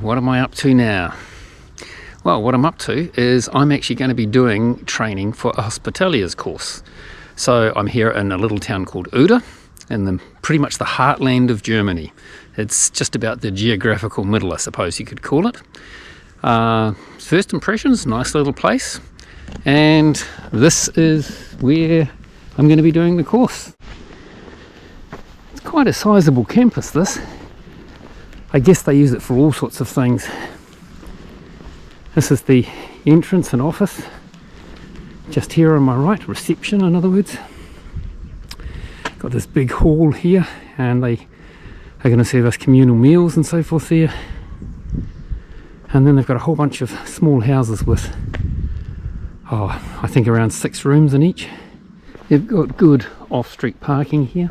What am I up to now? Well, what I'm up to is I'm actually going to be doing training for a Hospitalero's course. So I'm here in a little town called Uder, in pretty much the heartland of Germany. It's just about the geographical middle, I suppose you could call it. First impressions, nice little place. And this is where I'm going to be doing the course. It's quite a sizable campus, this. I guess they use it for all sorts of things. This is the entrance and office. Just here on my right, reception in other words. Got this big hall here, and they are going to serve us communal meals and so forth there. And then they've got a whole bunch of small houses with, I think around 6 rooms in each. They've got good off-street parking here.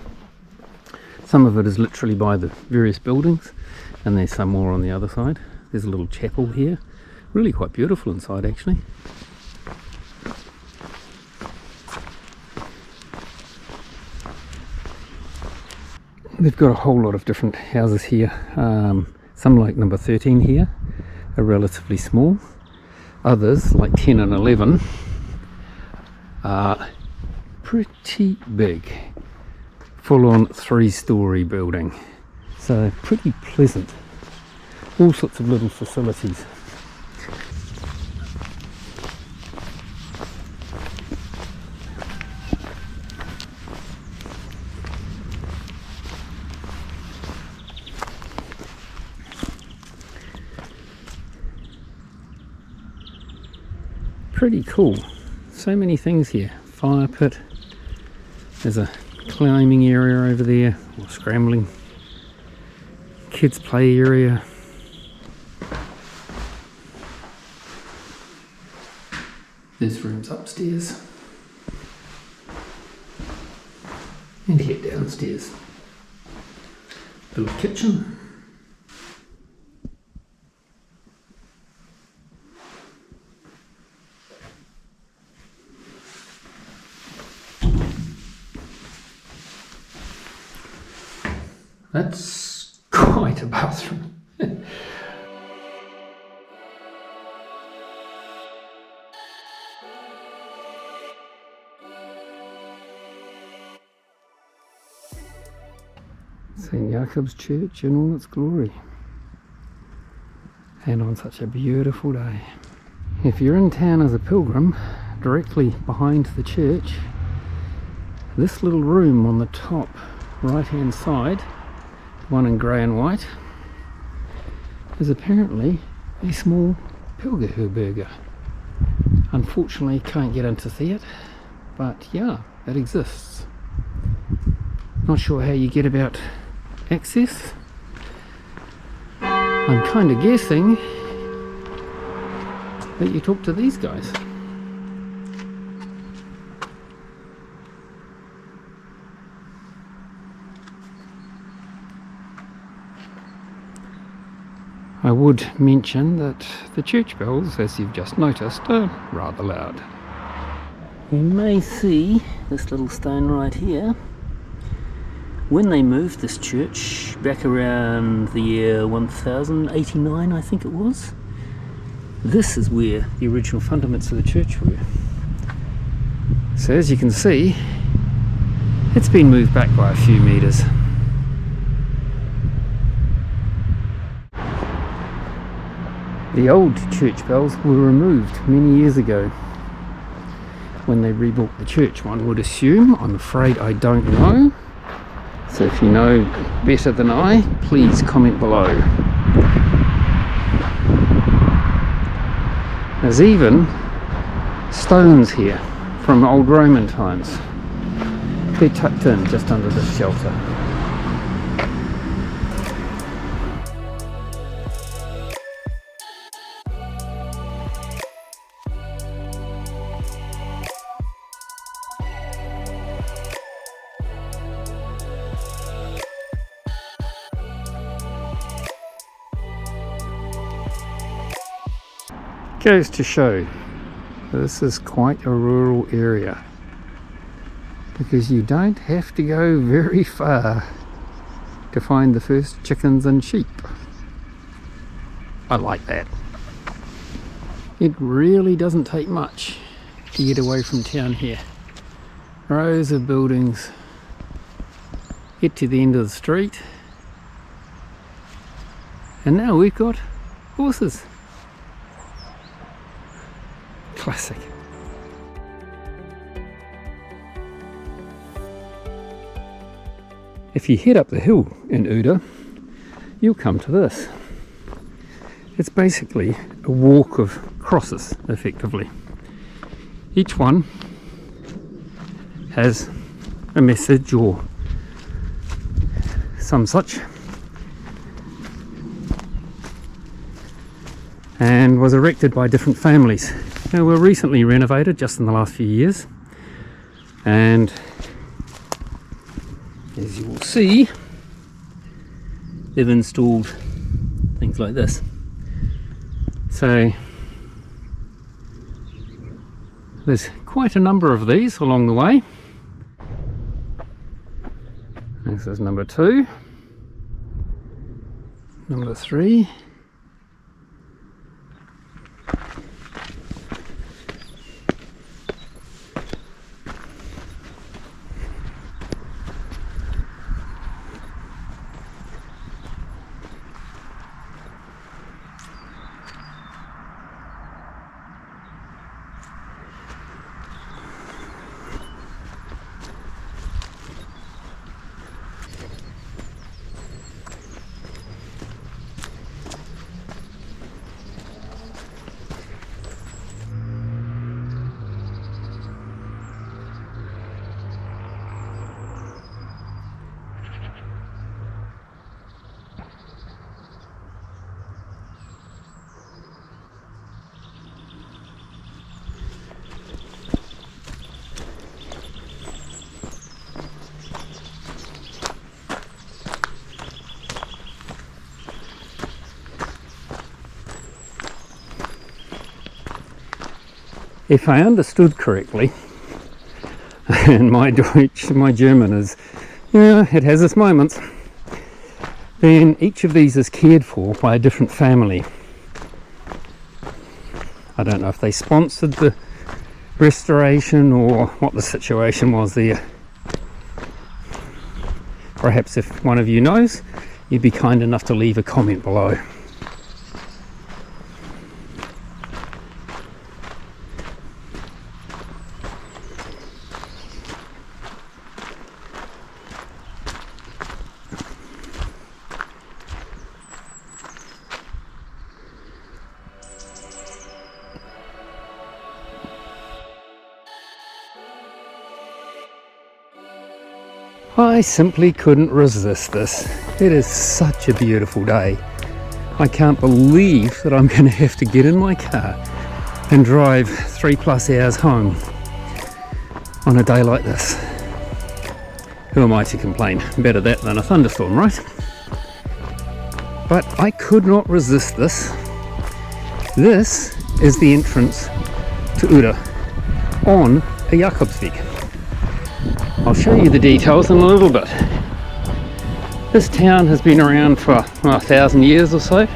Some of it is literally by the various buildings, and there's some more on the other side. There's a little chapel here. Really quite beautiful inside, actually. They've got a whole lot of different houses here. Some like number 13 here are relatively small. Others, like 10 and 11, are pretty big. Full-on 3-story building. So pretty pleasant. All sorts of little facilities. Pretty cool. So many things here. Fire pit. There's a climbing area over there, or scrambling. Kids play area. There's rooms upstairs. And here downstairs. Little kitchen. That's quite a bathroom. St. Jakob's Church in all its glory. And on such a beautiful day. If you're in town as a pilgrim, directly behind the church, this little room on the top right hand side, one in grey and white, is apparently a small Pilgerherberge. Unfortunately can't get in to see it, but yeah, it exists. Not sure how you get about access. I'm kind of guessing that you talk to these guys. I would mention that the church bells, as you've just noticed, are rather loud. You may see this little stone right here. When they moved this church back around the year 1089, I think it was, this is where the original fundaments of the church were. So as you can see, it's been moved back by a few metres. The old church bells were removed many years ago when they rebuilt the church, one would assume. I'm afraid I don't know. So if you know better than I, please comment below. There's even stones here from old Roman times. They're tucked in just under this shelter. Goes to show this is quite a rural area, because you don't have to go very far to find the first chickens and sheep. I like that. It really doesn't take much to get away from town here. Rows of buildings. Get to the end of the street. And now we've got horses. Classic. If you head up the hill in Uder, you'll come to this. It's basically a walk of crosses, effectively. Each one has a message or some such, and was erected by different families. They were recently renovated just in the last few years, and as you will see, they've installed things like this. So there's quite a number of these along the way. This is number 2, number 3. If I understood correctly, and my German is, yeah, it has its moments, then each of these is cared for by a different family. I don't know if they sponsored the restoration or what the situation was there. Perhaps if one of you knows, you'd be kind enough to leave a comment below. I simply couldn't resist this. It is such a beautiful day. I can't believe that I'm going to have to get in my car and drive 3+ hours home on a day like this. Who am I to complain? Better that than a thunderstorm, right? But I could not resist this. This is the entrance to Uder on a Jakobsweg. I'll show you the details in a little bit. This town has been around for 1,000 years or so.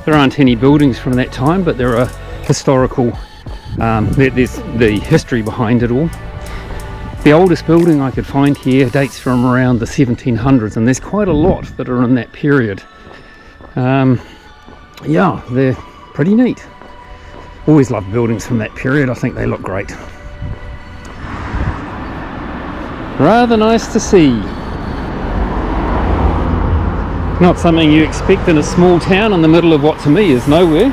There aren't any buildings from that time, but there are historical, there's the history behind it all. The oldest building I could find here dates from around the 1700s, and there's quite a lot that are in that period. Yeah, they're pretty neat. Always loved buildings from that period. I think they look great. Rather nice to see. Not something you expect in a small town in the middle of what to me is nowhere.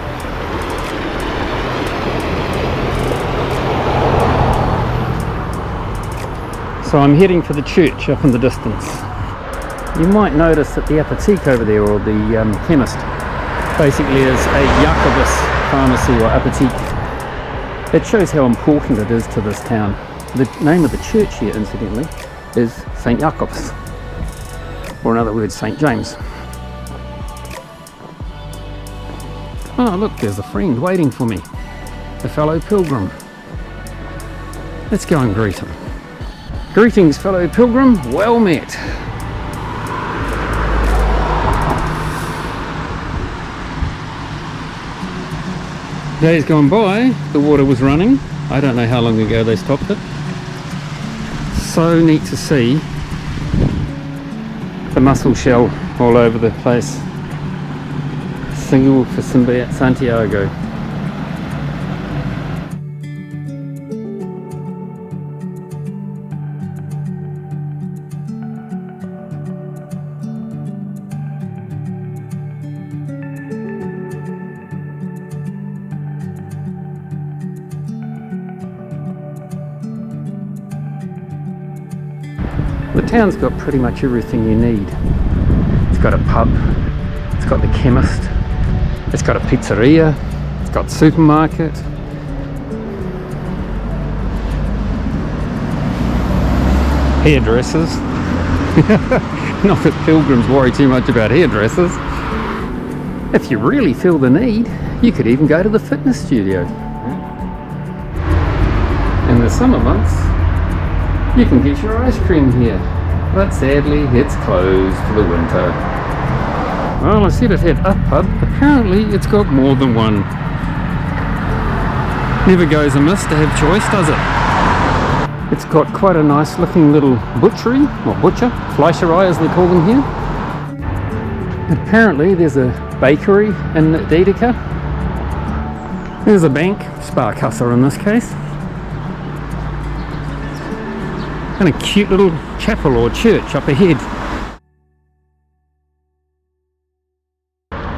So I'm heading for the church up in the distance. You might notice that the apotheke over there, or the chemist, basically is a Jacobus pharmacy or apotheke. It shows how important it is to this town. The name of the church here, incidentally, is St. Jakob's, or in other words, St. James. Oh, look, there's a friend waiting for me, a fellow pilgrim. Let's go and greet him. Greetings, fellow pilgrim, well met. Days gone by, the water was running. I don't know how long ago they stopped it. So neat to see the mussel shell all over the place. Single for Santiago. The town's got pretty much everything you need. It's got a pub, it's got the chemist, it's got a pizzeria, it's got supermarket. Hairdressers. Not that pilgrims worry too much about hairdressers. If you really feel the need, you could even go to the fitness studio. In the summer months, you can get your ice cream here, but sadly it's closed for the winter. Well, I said it had a pub, apparently it's got more than one. Never goes amiss to have choice, does it? It's got quite a nice looking little butchery, or butcher, Fleischerei as they call them here. Apparently there's a bakery in Dedeker. There's a bank, Sparkasse in this case. And a cute little chapel or church up ahead.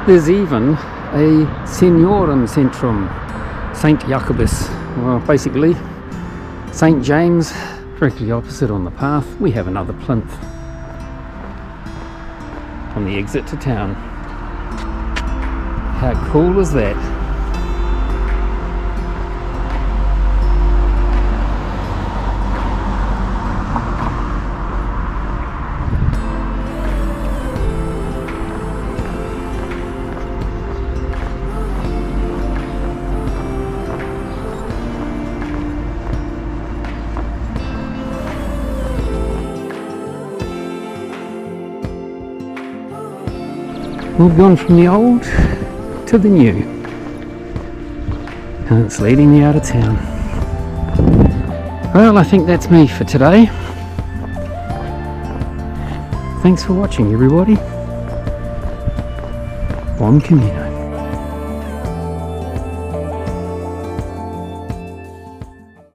There's even a Seniorenzentrum, St. Jakobus, well basically St. James, directly opposite on the path. We have another plinth on the exit to town. How cool is that? We've gone from the old to the new, and it's leading me out of town. Well, I think that's me for today. Thanks for watching, everybody. Buon cammino.